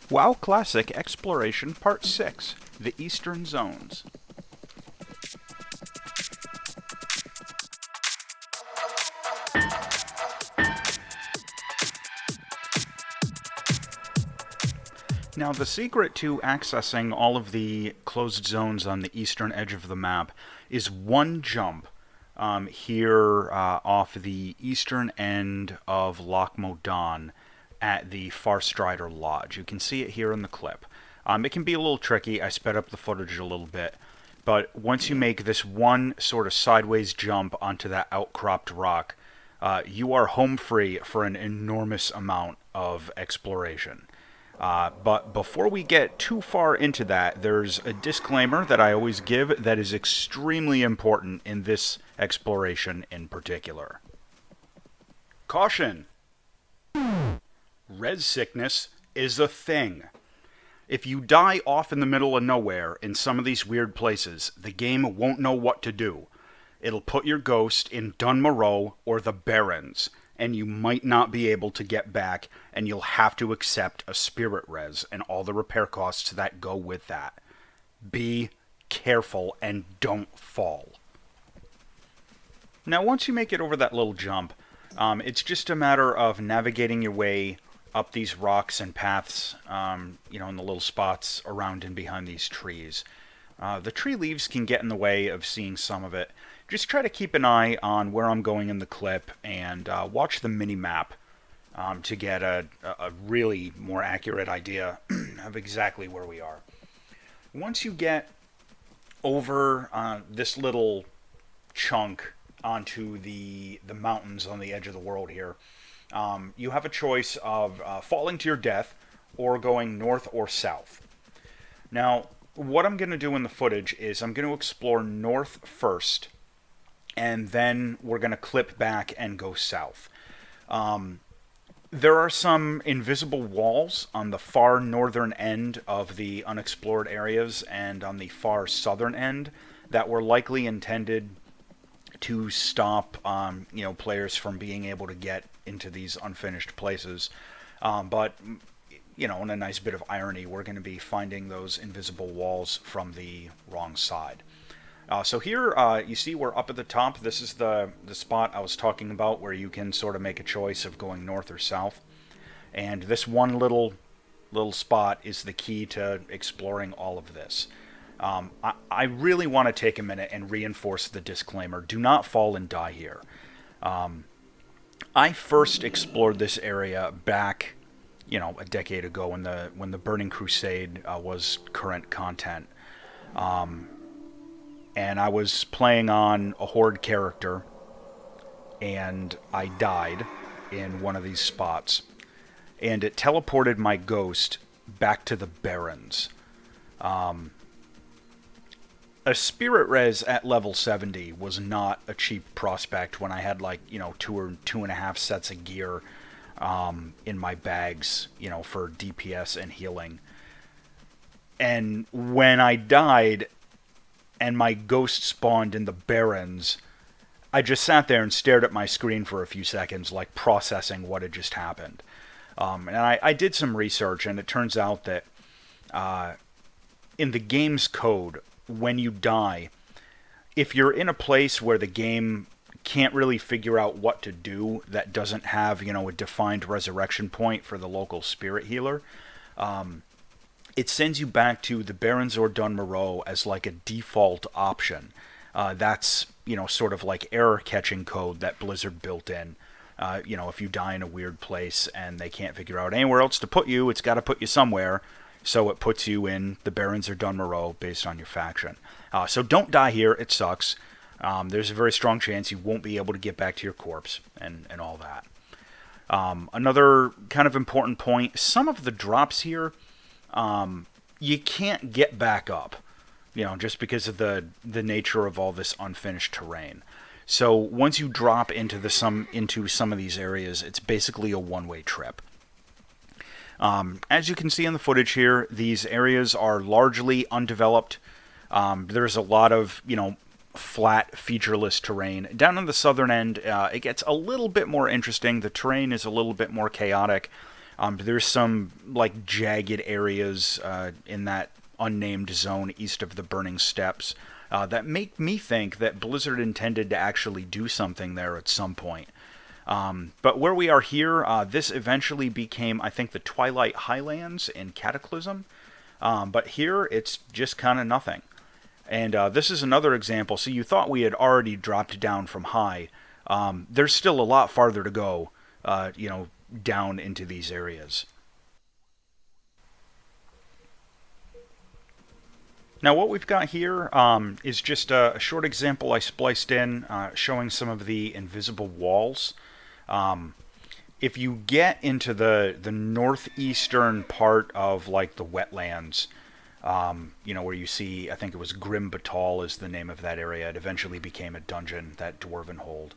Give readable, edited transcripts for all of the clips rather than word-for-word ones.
WoW Classic Exploration Part 6, The Eastern Zones. Now, the secret to accessing all of the closed zones on the eastern edge of the map is one jump here off the eastern end of Loch Modan at the Farstrider Lodge. You can see it here in the clip. It can be a little tricky. I sped up the footage a little bit. But once you make this one sort of sideways jump onto that outcropped rock, you are home free for an enormous amount of exploration. But before we get too far into that, there's a disclaimer that I always give that is extremely important in this exploration in particular. Caution! Res sickness is a thing. If you die off in the middle of nowhere in some of these weird places, the game won't know what to do. It'll put your ghost in Dunmoreau or the Barrens, and you might not be able to get back, and you'll have to accept a spirit res and all the repair costs that go with that. Be careful and don't fall. Now, once you make it over that little jump, it's just a matter of navigating your way up these rocks and paths, in the little spots around and behind these trees. The tree leaves can get in the way of seeing some of it. Just try to keep an eye on where I'm going in the clip and watch the mini-map to get a really more accurate idea of exactly where we are. Once you get over this little chunk onto the mountains on the edge of the world here, you have a choice of falling to your death or going north or south. Now, what I'm going to do in the footage is I'm going to explore north first, and then we're going to clip back and go south. There are some invisible walls on the far northern end of the unexplored areas and on the far southern end that were likely intended to stop players from being able to get into these unfinished places. But in a nice bit of irony, we're going to be finding those invisible walls from the wrong side. So here, you see we're up at the top. This is the spot I was talking about where you can sort of make a choice of going north or south. And this one little spot is the key to exploring all of this. I really want to take a minute and reinforce the disclaimer. Do not fall and die here. I first explored this area back, a decade ago when the Burning Crusade was current content. And I was playing on a Horde character, and I died in one of these spots. And it teleported my ghost back to the Barrens. A spirit res at level 70 was not a cheap prospect when I had 2 or 2.5 sets of gear in my bags, for DPS and healing. And when I died and my ghost spawned in the Barrens, I just sat there and stared at my screen for a few seconds, processing what had just happened. And I did some research, and it turns out that in the game's code, when you die, if you're in a place where the game can't really figure out what to do that doesn't have, a defined resurrection point for the local spirit healer, it sends you back to the Barrens or Dunmoreau as a default option. That's, sort of error catching code that Blizzard built in. If you die in a weird place and they can't figure out anywhere else to put you, it's got to put you somewhere. So it puts you in the Barrens or Dunmoreau based on your faction. So don't die here. It sucks. There's a very strong chance you won't be able to get back to your corpse and all that. Another kind of important point, some of the drops here, you can't get back up, just because of the nature of all this unfinished terrain. So once you drop into some of these areas, it's basically a one-way trip. As you can see in the footage here, these areas are largely undeveloped. There's a lot of, flat, featureless terrain. Down on the southern end, it gets a little bit more interesting. The terrain is a little bit more chaotic. There's some like jagged areas in that unnamed zone east of the Burning Steppes that make me think that Blizzard intended to actually do something there at some point. But where we are here, this eventually became, I think, the Twilight Highlands in Cataclysm. But here, it's just kind of nothing. And this is another example. So you thought we had already dropped down from high. There's still a lot farther to go, down into these areas. Now what we've got here is just a short example I spliced in showing some of the invisible walls. Um, if you get into the northeastern part of like the wetlands, where you see, I think it was Grim Batal is the name of that area. It eventually became a dungeon, that dwarven hold.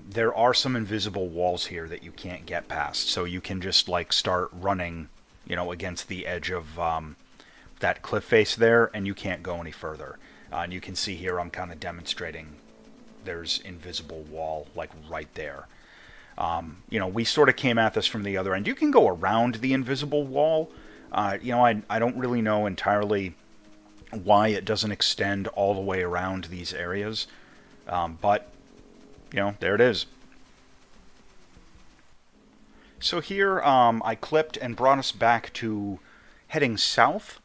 There are some invisible walls here that you can't get past, so you can just like start running, against the edge of that cliff face there, and you can't go any further. And you can see here I'm kind of demonstrating there's invisible wall like right there. We sort of came at this from the other end. You can go around the invisible wall. I don't really know entirely why it doesn't extend all the way around these areas. But, there it is. So here I clipped and brought us back to heading south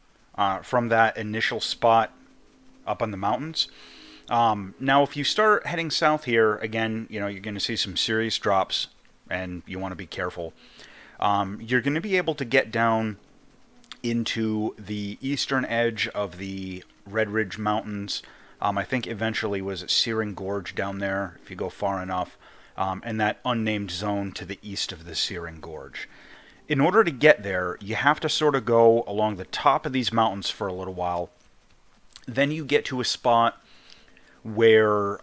from that initial spot up on the mountains. Now, if you start heading south here, again, you're going to see some serious drops, and you want to be careful. You're going to be able to get down into the eastern edge of the Red Ridge Mountains. I think eventually was at Searing Gorge down there, if you go far enough, and that unnamed zone to the east of the Searing Gorge. In order to get there, you have to sort of go along the top of these mountains for a little while. Then you get to a spot where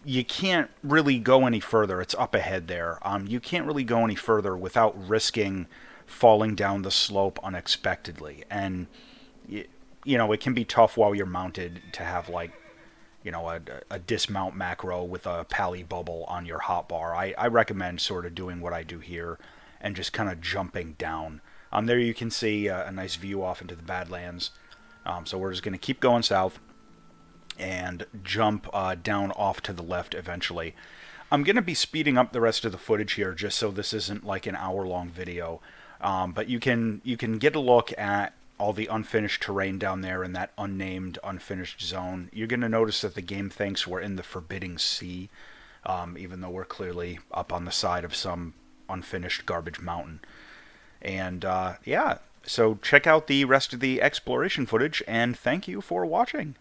you can't really go any further. It's up ahead there. You can't really go any further without risking falling down the slope unexpectedly. And, it can be tough while you're mounted to have, like, a dismount macro with a pally bubble on your hotbar. I recommend sort of doing what I do here and just kind of jumping down. There you can see a nice view off into the Badlands. So we're just going to keep going south and jump down off to the left eventually. I'm going to be speeding up the rest of the footage here just so this isn't like an hour-long video. But you can get a look at all the unfinished terrain down there in that unnamed, unfinished zone. You're going to notice that the game thinks we're in the Forbidding Sea, even though we're clearly up on the side of some unfinished garbage mountain. And so check out the rest of the exploration footage, and thank you for watching.